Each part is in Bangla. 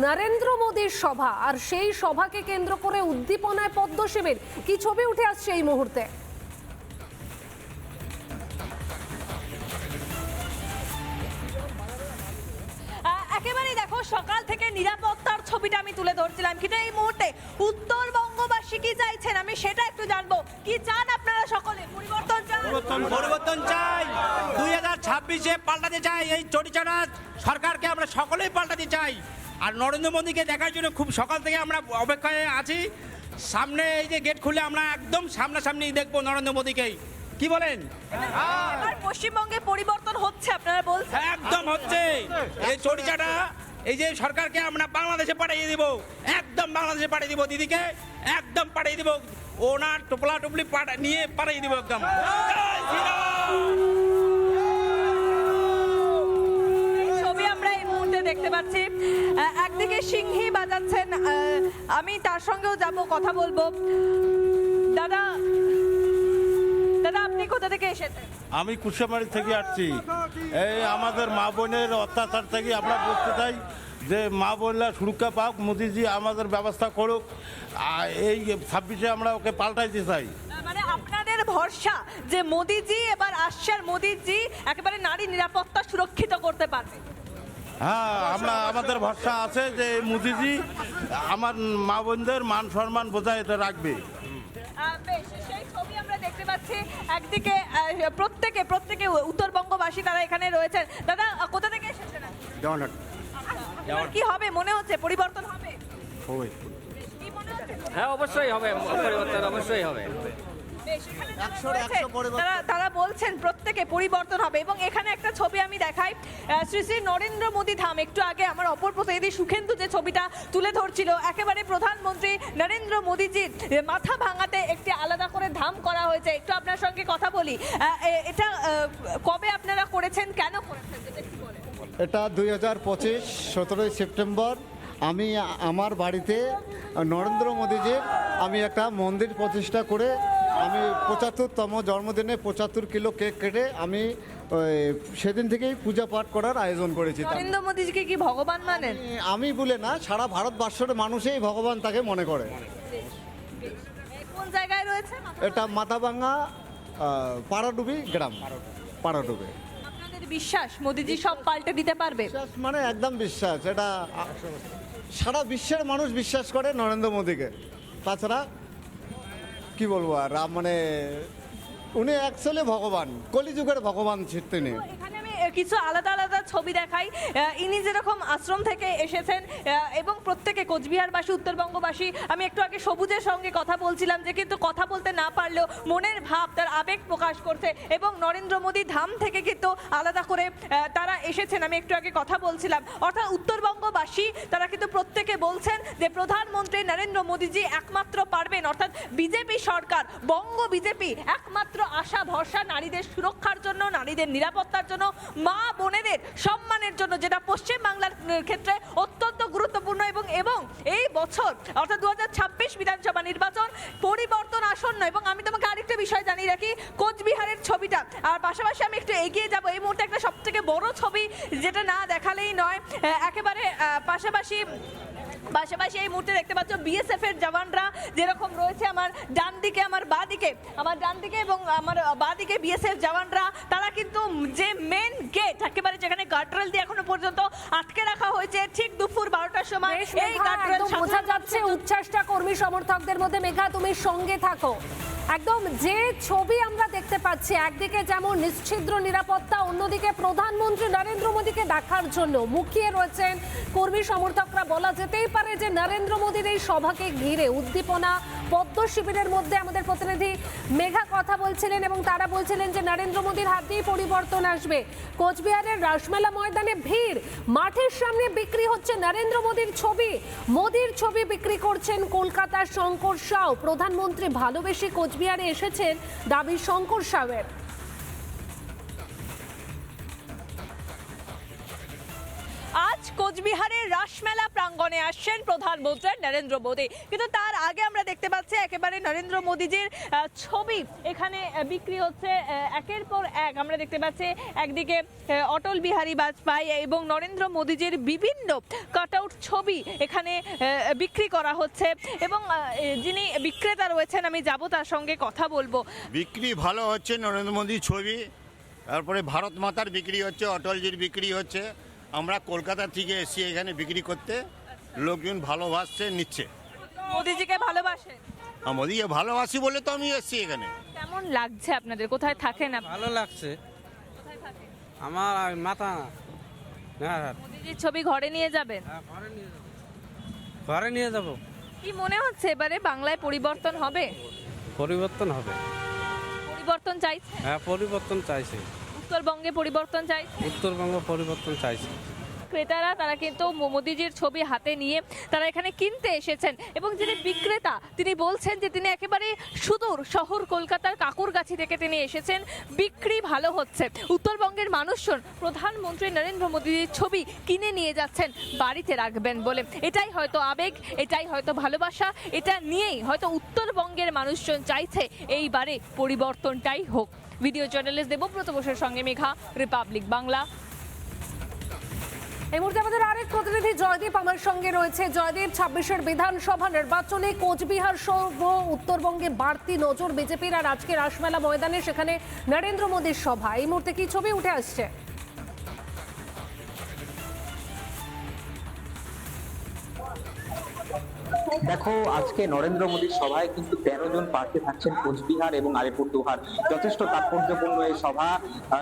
নরেন্দ্র মোদীর সভা, আর সেই সভাকে কেন্দ্র করে উদ্দীপনায় পদ্ম শিবির। কি ছবি উঠে আসছে এই মুহূর্তে? একেবারেই দেখো, সকাল থেকে নিরাপত্তার ছবিটা আমি তুলে ধরছিলাম, কিন্তু এই মুহূর্তে উত্তরবঙ্গবাসী কি চাইছেন আমি সেটা একটু জানবো। কি চান আপনারা সকলে? পরিবর্তন চান? পরিবর্তন চাই। 2026-এ পাল্টাতে চাই। এই চটিচাটা সরকারকে আমরা সকলেই পাল্টাতে চাই। আর নরেন্দ্র মোদীকে দেখার জন্য খুব সকাল থেকে আমরা অপেক্ষায় আছি। সামনে এই যে গেট খুলে আমরা একদম সামনাসামনি দেখবো নরেন্দ্র মোদীকেই। কি বলেন? এবার পশ্চিমবঙ্গে পরিবর্তন হচ্ছে আপনারা বলছেন? একদম হচ্ছে। এই চটিচাটা এই যে সরকারকে আমরা বাংলাদেশে পাঠিয়ে দিব, একদম বাংলাদেশে পাঠিয়ে দিব। দিদিকে একদম পাঠিয়ে দিব, ওনার টোপলা টুপলি নিয়ে পাঠিয়ে দিব একদম। ছবি আমরা এই মুহূর্তে দেখতে পাচ্ছি, একদিকে সিংহী বাজাচ্ছেন, আমি তার সঙ্গেও যাব, কথা বলবো। দাদা দাদা আপনি কোথা থেকে এসেছেন? আমি কুশামারি থেকে আসছি। এই আমাদের মা বোনের অত্যাচার থেকে আমরা বলতে চাই যে মা বোনরা সুরক্ষা পাক, মোদিজি আমাদের ব্যবস্থা করুক। এই 26-এ আমরা ওকে পাল্টাইতে চাই। মানে আপনাদের ভরসা যে মোদিজি এবার আসছেন, মোদিজি একেবারে নারী নিরাপত্তা সুরক্ষিত করতে পারবে? হ্যাঁ, আমাদের ভরসা আছে যে মোদিজি আমার মা বোনদের মান সম্মান বজায় রাখবে। বেশ, সেই ছবি আমরা দেখতে পাচ্ছি। একদিকে প্রত্যেকে উত্তরবঙ্গবাসী তারা এখানে রয়েছেন। দাদা কোথা থেকে এসেছেন? কি হবে মনে হচ্ছে? পরিবর্তন হবে? কি মনে হচ্ছে? হ্যাঁ, অবশ্যই হবে, পরিবর্তন অবশ্যই হবে। তারা বলছেন প্রত্যেকে পরিবর্তন হবে। এবং এখানে একটা ছবি আমি দেখাই, শ্রী শ্রী নরেন্দ্র মোদী ধাম। একটু আগে আমার অপর প্রতিনিধি সুখেন্দু যে ছবিটা তুলে ধরছিল, একেবারে প্রধানমন্ত্রী নরেন্দ্র মোদীজির মাথা ভাঙাতে একটি আলাদা করে ধাম করা হয়েছে। একটু আপনার সঙ্গে কথা বলি, এটা কবে আপনারা করেছেন, কেন করেছেন? এটা 2025 17ই সেপ্টেম্বর আমি আমার বাড়িতে নরেন্দ্র মোদীজির আমি একটা মন্দির প্রতিষ্ঠা করে আমি 75তম জন্মদিনে 75 কিলো কেক কেটে আমি সেদিন থেকেই পূজা পাঠ করার আয়োজন করেছি। নরেন্দ্র মোদীজিকে কি ভগবান মানেন? আমি বলে না, সারা ভারতবর্ষের মানুষই ভগবান তাকে মনে করে। কোন জায়গায় রয়েছে? এটা মাথাভাঙা পাড়াডুবি গ্রাম, পাড়াডুবি। আপনাদের বিশ্বাস মোদীজি সব পাল্টে দিতে পারবে? বিশ্বাস মানে একদম বিশ্বাস। এটা সারা বিশ্বের মানুষ বিশ্বাস করে নরেন্দ্র মোদীকে। তাছাড়া কি বলবো আর, মানে উনি অ্যাকচুয়ালি ভগবান, কলিযুগের ভগবান তিনি। এখানে আমি কিছু আলাদা আলাদা ছবি দেখাই। ইনি যেরকম আশ্রম থেকে এসেছেন এবং প্রত্যেকে কোচবিহারবাসী, উত্তরবঙ্গবাসী। আমি একটু আগে সবুজের সঙ্গে কথা বলছিলাম যে কিন্তু কথা বলতে না পারলেও মনের ভাব, তার আবেগ প্রকাশ করছে। এবং নরেন্দ্র মোদী ধাম থেকে কিন্তু আলাদা করে তারা এসেছেন, আমি একটু আগে কথা বলছিলাম। অর্থাৎ উত্তরবঙ্গবাসী তারা কিন্তু প্রত্যেকে বলছেন যে প্রধানমন্ত্রী নরেন্দ্র মোদীজি একমাত্র পারবেন। অর্থাৎ বিজেপি সরকার, বঙ্গ বিজেপি একমাত্র আশা ভরসা নারীদের সুরক্ষার জন্য, নারীদের নিরাপত্তার জন্য, মা বোনেদের সম্মানের জন্য, যেটা পশ্চিমবাংলার ক্ষেত্রে অত্যন্ত গুরুত্বপূর্ণ। এবং এই বছর অর্থাৎ 2026 বিধানসভা নির্বাচন, পরিবর্তন আসন্ন। এবং আমি তোমাকে আরেকটা বিষয় জানিয়ে রাখি, কোচবিহারের ছবিটা আর পাশাপাশি আমি একটু এগিয়ে যাব। এই মুহূর্তে একটা সবথেকে বড় ছবি যেটা না দেখালেই নয়, একেবারে পাশাপাশি এই মুহূর্তে দেখতে পাচ্ছ বিএসএফ এর জওয়ানরা যেরকম রয়েছে আমার ডান দিকে, আমার ডান দিকে এবং আমার বাঁ দিকে বিএসএফ জওয়ানরা, তারা কিন্তু যে মেন গেট একেবারে যেখানে গার্ডরেল দিয়ে এখনো পর্যন্ত আটকে রাখা হয়েছে, ঠিক দুপুর 12টার সময় এই গার্ডরেল বোঝা যাচ্ছে উচ্ছ্বাসটা কর্মী সমর্থকদের মধ্যে। মেঘা, তুমি সঙ্গে থাকো। একদম যে ছবি আমরা দেখতে পাচ্ছি, একদিকে যেমন নিশ্ছিদ্র নিরাপত্তা, অন্যদিকে প্রধানমন্ত্রী নরেন্দ্র মোদীকে দেখার জন্য মুখিয়ে রয়েছেন কর্মী সমর্থকরা। বলা যেতেই পারে যে নরেন্দ্র মোদীর এই সভাকে ঘিরে উদ্দীপনা পদ্ম শিবিরের মধ্যে। আমাদের প্রতিনিধি মেঘা কথা বলছিলেন এবং তারা বলছিলেন যে নরেন্দ্র মোদীর হাত দিয়েই পরিবর্তন আসবে। কোচবিহারের রাসমেলা ময়দানে ভিড়, মাঠের সামনে বিক্রি হচ্ছে নরেন্দ্র মোদীর ছবি। মোদীর ছবি বিক্রি করছেন কলকাতার শঙ্কর সাউ। প্রধানমন্ত্রী ভালোবেসে কোচবিহারে এসেছেন, দাবি শঙ্কর সাউয়ের। আজ কোচবিহারের রাসমেলা প্রাঙ্গণ অবলোকনে আসছেন প্রধানমন্ত্রী নরেন্দ্র মোদী। কিন্তু তার আগে আমরা দেখতে পাচ্ছি একেবারে নরেন্দ্র মোদীজির ছবি এখানে বিক্রি হচ্ছে একের পর এক। আমরা দেখতে পাচ্ছি একদিকে অটল বিহারী বাজপেয়ী এবং নরেন্দ্র মোদীজির বিভিন্ন কাটআউট ছবি এখানে বিক্রি করা হচ্ছে এবং যিনি বিক্রেতা রয়েছেন আমি যাব তার সঙ্গে কথা বলবো। বিক্রি ভালো হচ্ছে, নরেন্দ্র মোদীর ছবি, তারপরে ভারত মাতার বিক্রি হচ্ছে, অটলজির বিক্রি হচ্ছে। আমরা কলকাতা থেকে এসেছি এখানে বিক্রি করতে, লোকজন ভালোবাসছে, নিচ্ছে। মোদীজিকে ভালোবাসেন? মোদীকে ভালোবাসি বলে তো আমি এসেছি এখানে। কেমন লাগছে আপনাদের? কোথায় থাকেন আপনি? ভালো লাগছে কোথায় থাকেন? আমার মাথা মোদীজির ছবি ঘরে নিয়ে যাবেন? ঘরে নিয়ে যাব। কি মনে হচ্ছে এবারে বাংলায় পরিবর্তন হবে? পরিবর্তন হবে। পরিবর্তন চাইছে? হ্যাঁ, পরিবর্তন চাইছে। উত্তরবঙ্গে পরিবর্তন চাইছে? উত্তরবঙ্গ পরিবর্তন চাইছে। ক্রেতারা তারা কিন্তু মোদীজির ছবি হাতে নিয়ে তারা এখানে কিনতে এসেছেন এবং যিনি বিক্রেতা তিনি বলছেন যে তিনি একেবারে সুদূর শহর কলকাতার কাকুরগাছি থেকে তিনি এসেছেন। বিক্রি ভালো হচ্ছে। উত্তরবঙ্গের মানুষজন প্রধানমন্ত্রী নরেন্দ্র মোদীর ছবি কিনে নিয়ে যাচ্ছেন বাড়িতে রাখবেন বলে। এটাই হয়তো আবেগ, এটাই হয়তো ভালোবাসা, এটা নিয়েই হয়তো উত্তরবঙ্গের মানুষজন চাইছে এইবারে পরিবর্তনটাই হোক। ভিডিও জার্নালিস্ট দেবব্রত বসুর সঙ্গে মেঘা, রিপাবলিক বাংলা। এই মুহূর্তে আমাদের আরেক প্রতিনিধি জয়দীপ আমার সঙ্গে রয়েছে। জয়দীপ, 26-এর বিধানসভা নির্বাচনে কোচবিহার সহ উত্তরবঙ্গে বাড়তি নজর বিজেপির, আর আজকে রাসমেলা ময়দানে সেখানে নরেন্দ্র মোদীর সভা। এই মুহূর্তে কি ছবি উঠে আসছে? দেখো, আজকে নরেন্দ্র মোদীর সভায় কিন্তু 13 জন প্রার্থী থাকছেন কোচবিহার এবং আলিপুরদুয়ার। যথেষ্ট তাৎপর্যপূর্ণ এই সভা।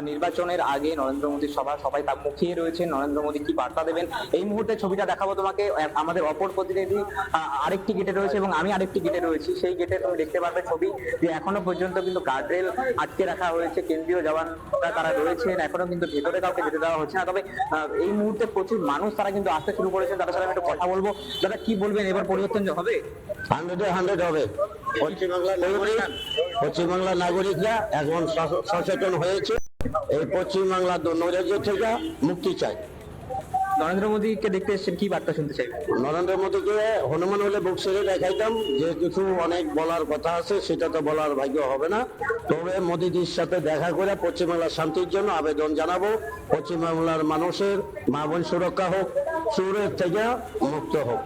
নির্বাচনের আগে নরেন্দ্র মোদীর সভা, সবাই তা মুখিয়ে রয়েছে নরেন্দ্র মোদী কি বার্তা দেবেন। এই মুহূর্তে ছবিটা দেখাবো তোমাকে। আমাদের অপর প্রতিনিধি আরেকটি গেটে রয়েছে এবং আমি আরেকটি গেটে রয়েছি। সেই গেটে তুমি দেখতে পারবে ছবি যে এখনো পর্যন্ত কিন্তু গার্ডরেল আটকে রাখা হয়েছে। কেন্দ্রীয় জওয়ানরা তারা রয়েছেন, এখনো কিন্তু ভেতরে কাউকে যেতে দেওয়া হচ্ছে না। তবে এই মুহূর্তে প্রচুর মানুষ তারা কিন্তু আসতে শুরু করেছেন। তাদের সাথে আমি একটু কথা বলবো। দাদা, কি বলবেন, এবার পরিবর্তন হবে? 100 হবে। পশ্চিমবাংলার নাগরিকরা এখন সচেতন হয়েছে। এই পশ্চিমবাংলার নৈরাজ্য থেকে মুক্তি চাই। নরেন্দ্র মোদীকে দেখতে এসেছেন, কি বার্তা শুনতে চাই? নরেন্দ্র মোদীকে হনুমান হলে বুক ছেড়ে দেখাইতাম, যে কিছু অনেক বলার কথা আছে, সেটা তো বলার ভাগ্য হবে না। তবে মোদীজির সাথে দেখা করে পশ্চিমবাংলার শান্তির জন্য আবেদন জানাবো। পশ্চিমবাংলার মানুষের মা বোন সুরক্ষা হোক, চোরের থেকে মুক্ত হোক।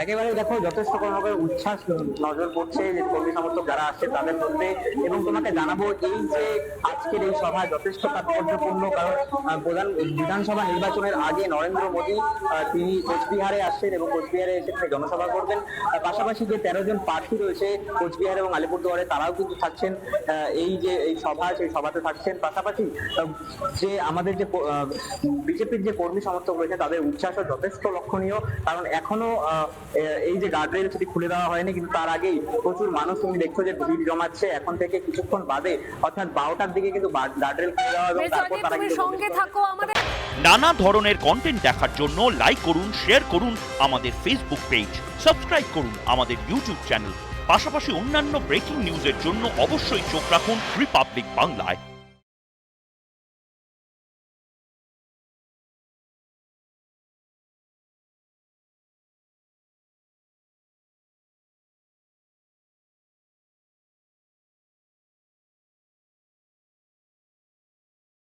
একেবারে দেখো, যথেষ্ট করে উচ্ছ্বাস নজর পড়ছে যে কর্মী সমর্থক যারা আসছে তাদের মধ্যে। এবং তোমাকে জানাবো, এই যে আজকের এই সভা যথেষ্ট তাৎপর্যপূর্ণ, কারণ বিধানসভা নির্বাচনের আগে নরেন্দ্র মোদী তিনি কোচবিহারে আসছেন এবং কোচবিহারে এসে তিনি জনসভা করবেন। পাশাপাশি যে 13 জন প্রার্থী রয়েছে কোচবিহার এবং আলিপুরদুয়ারে, তারাও কিন্তু থাকছেন এই যে এই সভা, সেই সভাতে থাকছেন। পাশাপাশি যে আমাদের যে বিজেপির যে কর্মী সমর্থক রয়েছে তাদের উচ্ছ্বাসও যথেষ্ট লক্ষণীয়, কারণ এখনো এই যে গার্ডরেল সেটি খুলে দেওয়া হয়নি, কিন্তু তার আগেই প্রচুর মানুষ তুমি দেখছো যে ভিড় জমাচ্ছে। এখন থেকে কিছুক্ষণ বাদে অর্থাৎ 12টার দিকে কিন্তু গার্ডরেল খুলে দেওয়া হবে। তারপর তারা তুমি সঙ্গে থাকো আমাদের। নানা ধরনের কন্টেন্ট দেখার জন্য লাইক করুন, শেয়ার করুন আমাদের ফেসবুক পেজ, সাবস্ক্রাইব করুন আমাদের ইউটিউব চ্যানেল। পাশাপাশি অন্যান্য ব্রেকিং নিউজের জন্য অবশ্যই চোখ রাখুন রিপাবলিক বাংলায়।